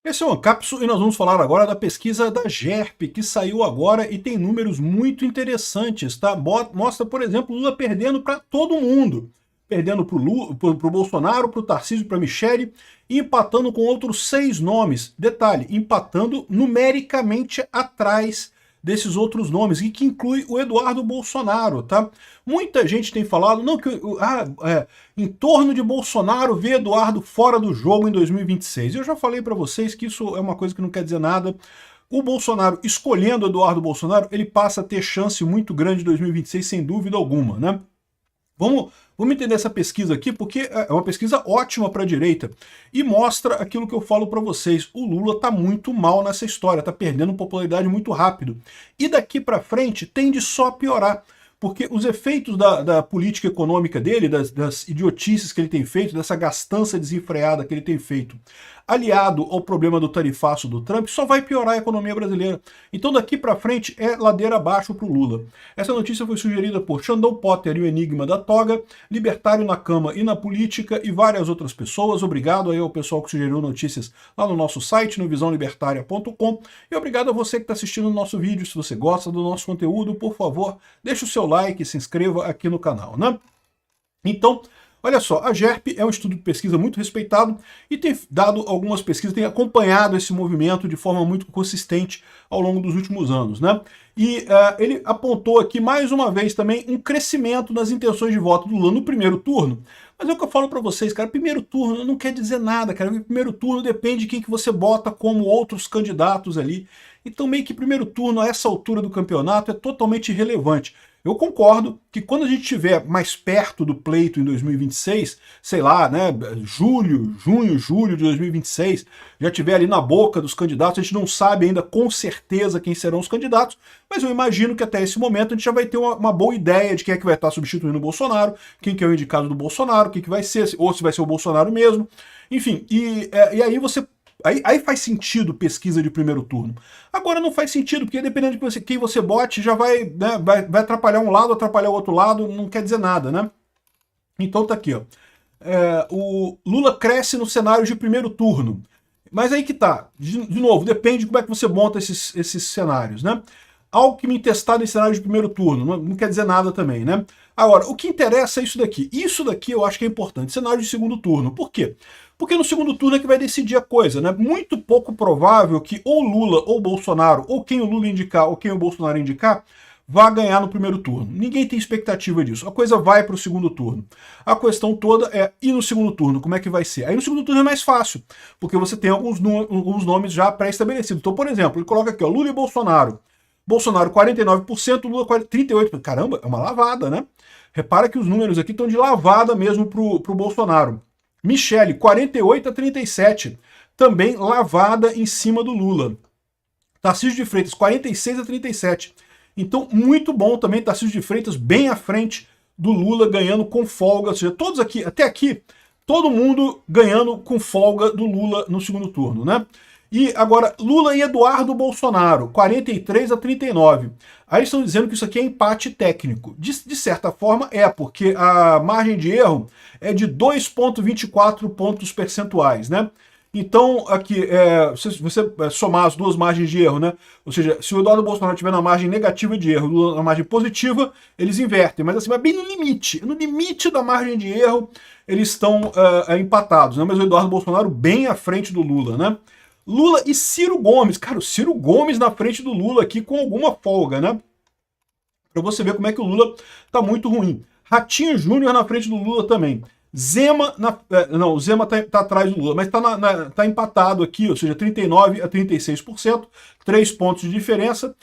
Esse é o Ancapsu e nós vamos falar agora da pesquisa da GERP, que saiu agora e tem números muito interessantes, tá? Mostra, por exemplo, Lula perdendo para todo mundo. Perdendo para o Bolsonaro, para o Tarcísio, para a Michele, e empatando com outros 6 nomes. Detalhe, empatando numericamente atrás desses outros nomes, e que inclui o Eduardo Bolsonaro, tá? Muita gente tem falado, não, que em torno de Bolsonaro vê Eduardo fora do jogo em 2026. Eu já falei para vocês que isso é uma coisa que não quer dizer nada. O Bolsonaro, escolhendo Eduardo Bolsonaro, ele passa a ter chance muito grande em 2026, sem dúvida alguma, né? Vamos entender essa pesquisa aqui, porque é uma pesquisa ótima para a direita e mostra aquilo que eu falo para vocês. O Lula está muito mal nessa história, está perdendo popularidade muito rápido. E daqui para frente tende só a piorar, porque os efeitos da política econômica dele, das idiotices que ele tem feito, dessa gastança desenfreada que ele tem feito, aliado ao problema do tarifaço do Trump, só vai piorar a economia brasileira. Então daqui para frente é ladeira abaixo para o Lula. Essa notícia foi sugerida por Xandão Potter e o Enigma da Toga, Libertário na Cama e na Política e várias outras pessoas. Obrigado aí ao pessoal que sugeriu notícias lá no nosso site, no visãolibertaria.com, e obrigado a você que está assistindo o nosso vídeo. Se você gosta do nosso conteúdo, por favor, deixe o seu like e se inscreva aqui no canal, né? Então, olha só, a GERP é um estudo de pesquisa muito respeitado e tem dado algumas pesquisas, tem acompanhado esse movimento de forma muito consistente ao longo dos últimos anos, né? E ele apontou aqui mais uma vez também um crescimento nas intenções de voto do Lula no primeiro turno. Mas é o que eu falo para vocês, cara, primeiro turno não quer dizer nada, cara. O primeiro turno depende de quem que você bota como outros candidatos ali. Então meio que primeiro turno a essa altura do campeonato é totalmente irrelevante. Eu concordo que quando a gente estiver mais perto do pleito em 2026, sei lá, né, junho, julho de 2026, já estiver ali na boca dos candidatos, a gente não sabe ainda com certeza quem serão os candidatos, mas eu imagino que até esse momento a gente já vai ter uma boa ideia de quem é que vai estar substituindo o Bolsonaro, quem que é o indicado do Bolsonaro, quem que vai ser, ou se vai ser o Bolsonaro mesmo, enfim, e aí você... Aí faz sentido pesquisa de primeiro turno. Agora não faz sentido, porque dependendo de quem você bote, já vai, né, vai atrapalhar um lado, atrapalhar o outro lado, não quer dizer nada, né? Então tá aqui, ó. O Lula cresce no cenário de primeiro turno. Mas aí que tá, de novo, depende de como é que você monta esses cenários, né? Alckmin testado em cenário de primeiro turno, não quer dizer nada também, né? Agora, o que interessa é isso daqui. Isso daqui eu acho que é importante, cenário de segundo turno. Por quê? Porque no segundo turno é que vai decidir a coisa, né? Muito pouco provável que ou Lula ou Bolsonaro, ou quem o Lula indicar ou quem o Bolsonaro indicar, vá ganhar no primeiro turno. Ninguém tem expectativa disso. A coisa vai para o segundo turno. A questão toda é, e no segundo turno, como é que vai ser? Aí no segundo turno é mais fácil, porque você tem alguns nomes já pré-estabelecidos. Então, por exemplo, ele coloca aqui, ó, Lula e Bolsonaro. Bolsonaro 49%, Lula 38%. Caramba, é uma lavada, né? Repara que os números aqui estão de lavada mesmo pro Bolsonaro. Michele, 48-37, também lavada em cima do Lula. Tarcísio de Freitas, 46-37. Então, muito bom também, Tarcísio de Freitas bem à frente do Lula, ganhando com folga. Ou seja, todos aqui, até aqui, todo mundo ganhando com folga do Lula no segundo turno, né? E agora, Lula e Eduardo Bolsonaro, 43-39. Aí eles estão dizendo que isso aqui é empate técnico. De certa forma é, porque a margem de erro é de 2,24 pontos percentuais, né? Então, aqui, se você somar as duas margens de erro, né? Ou seja, se o Eduardo Bolsonaro estiver na margem negativa de erro, Lula na margem positiva, eles invertem. Mas assim, vai bem no limite. No limite da margem de erro, eles estão empatados, né? Mas o Eduardo Bolsonaro bem à frente do Lula, né? Lula e Ciro Gomes. Cara, o Ciro Gomes na frente do Lula aqui com alguma folga, né? Pra você ver como é que o Lula tá muito ruim. Ratinho Júnior na frente do Lula também. Zema, não, o Zema tá atrás do Lula, mas tá empatado aqui, ou seja, 39-36%, 3 pontos de diferença.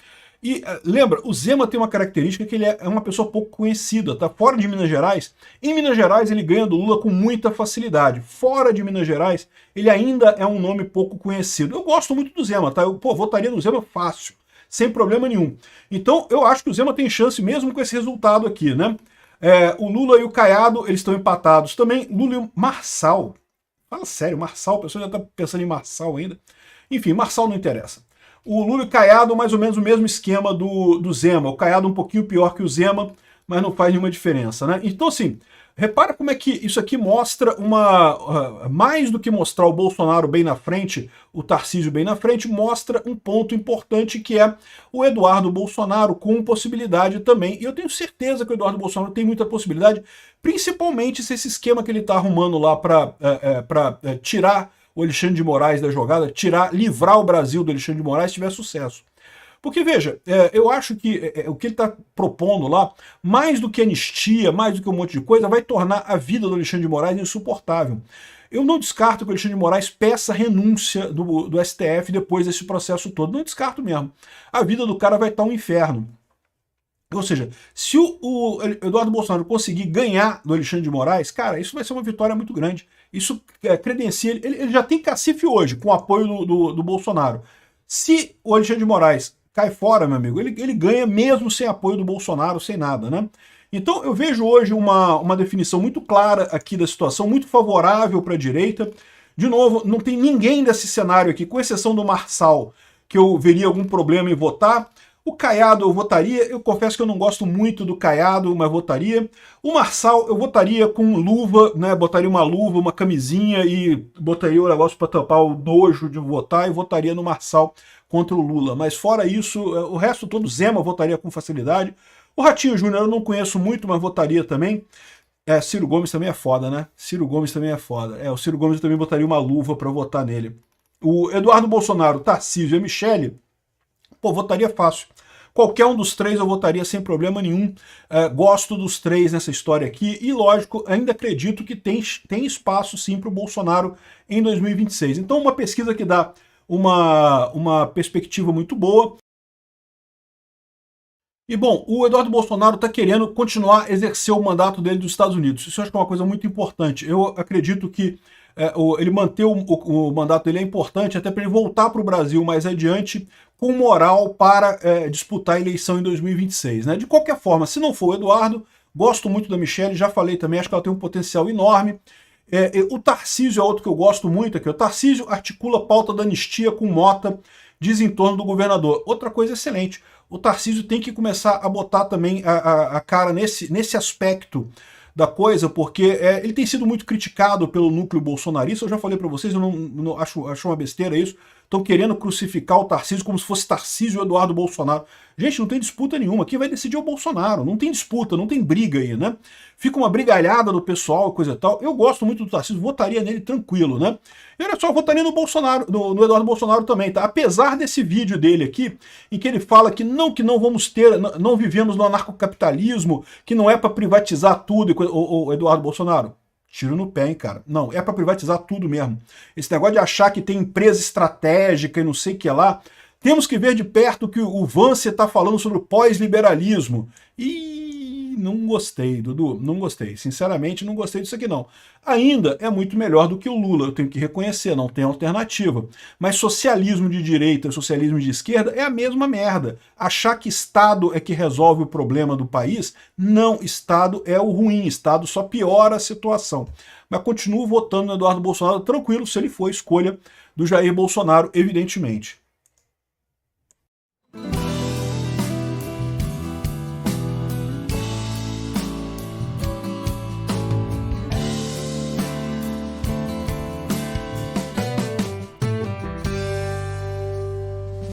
E lembra, o Zema tem uma característica que ele é uma pessoa pouco conhecida, tá? Fora de Minas Gerais, em Minas Gerais ele ganha do Lula com muita facilidade. Fora de Minas Gerais, ele ainda é um nome pouco conhecido. Eu gosto muito do Zema, tá? Eu, votaria no Zema fácil, sem problema nenhum. Então, eu acho que o Zema tem chance mesmo com esse resultado aqui, né? O Lula e o Caiado, eles estão empatados também. Lula e o Marçal. Fala sério, Marçal, a pessoa já tá pensando em Marçal ainda. Enfim, Marçal não interessa. O Lula e o Caiado, mais ou menos o mesmo esquema do Zema. O Caiado um pouquinho pior que o Zema, mas não faz nenhuma diferença, né? Então, assim, Repara como é que isso aqui mostra mais do que mostrar o Bolsonaro bem na frente, o Tarcísio bem na frente, mostra um ponto importante que é o Eduardo Bolsonaro com possibilidade também. E eu tenho certeza que o Eduardo Bolsonaro tem muita possibilidade, principalmente se esse esquema que ele está arrumando lá para tirar o Alexandre de Moraes da jogada, livrar o Brasil do Alexandre de Moraes, tiver sucesso. Porque, veja, eu acho que o que ele está propondo lá, mais do que anistia, mais do que um monte de coisa, vai tornar a vida do Alexandre de Moraes insuportável. Eu não descarto que o Alexandre de Moraes peça renúncia do STF depois desse processo todo. Não descarto mesmo. A vida do cara vai estar um inferno. Ou seja, se o Eduardo Bolsonaro conseguir ganhar do Alexandre de Moraes, cara, isso vai ser uma vitória muito grande. Isso credencia ele já tem cacife hoje, com o apoio do Bolsonaro. Se o Alexandre de Moraes cai fora, meu amigo, ele ganha mesmo sem apoio do Bolsonaro, sem nada, né? Então eu vejo hoje uma definição muito clara aqui da situação, muito favorável para a direita. De novo, não tem ninguém desse cenário aqui, com exceção do Marçal, que eu veria algum problema em votar. O Caiado eu votaria, eu confesso que eu não gosto muito do Caiado, mas votaria. O Marçal eu votaria com luva, né? Botaria uma luva, uma camisinha e botaria o negócio para tampar o nojo de votar e votaria no Marçal contra o Lula. Mas fora isso, o resto todo, Zema votaria com facilidade. O Ratinho Júnior eu não conheço muito, mas votaria também. Ciro Gomes também é foda, né? Ciro Gomes também é foda. O Ciro Gomes eu também botaria uma luva para votar nele. O Eduardo Bolsonaro, Tarcísio e a Michele, pô, votaria fácil. Qualquer um dos três eu votaria sem problema nenhum. Gosto dos três nessa história aqui e, lógico, ainda acredito que tem espaço sim para o Bolsonaro em 2026. Então, uma pesquisa que dá uma perspectiva muito boa. E, bom, o Eduardo Bolsonaro está querendo continuar a exercer o mandato dele dos Estados Unidos. Isso eu acho que é uma coisa muito importante. Eu acredito que ele manter o mandato dele é importante até para ele voltar para o Brasil mais adiante com moral para disputar a eleição em 2026. Né? De qualquer forma, se não for o Eduardo, gosto muito da Michele, já falei também, acho que ela tem um potencial enorme. O Tarcísio é outro que eu gosto muito aqui. O Tarcísio articula a pauta da anistia com Mota, diz em torno do governador. Outra coisa excelente, o Tarcísio tem que começar a botar também a cara nesse aspecto da coisa, porque ele tem sido muito criticado pelo núcleo bolsonarista. Eu já falei para vocês, eu não acho uma besteira isso. Estão querendo crucificar o Tarcísio como se fosse Tarcísio e Eduardo Bolsonaro. Gente, não tem disputa nenhuma. Quem vai decidir é o Bolsonaro. Não tem disputa, não tem briga aí, né? Fica uma brigalhada do pessoal, coisa e tal. Eu gosto muito do Tarcísio, votaria nele tranquilo, né? E olha só, votaria no Bolsonaro, no Eduardo Bolsonaro também, tá? Apesar desse vídeo dele aqui, em que ele fala que não vamos ter, não vivemos no anarcocapitalismo, que não é para privatizar tudo, o Eduardo Bolsonaro. Tiro no pé, hein, cara. Não, é para privatizar tudo mesmo. Esse negócio de achar que tem empresa estratégica e não sei o que lá. Temos que ver de perto que o Vance está falando sobre o pós-liberalismo. E não gostei, Dudu. Não gostei. Sinceramente, não gostei disso aqui, não. Ainda é muito melhor do que o Lula, eu tenho que reconhecer, não tem alternativa. Mas socialismo de direita, socialismo de esquerda é a mesma merda. Achar que Estado é que resolve o problema do país, não, Estado é o ruim, Estado só piora a situação. Mas continuo votando no Eduardo Bolsonaro tranquilo se ele for escolha do Jair Bolsonaro, evidentemente.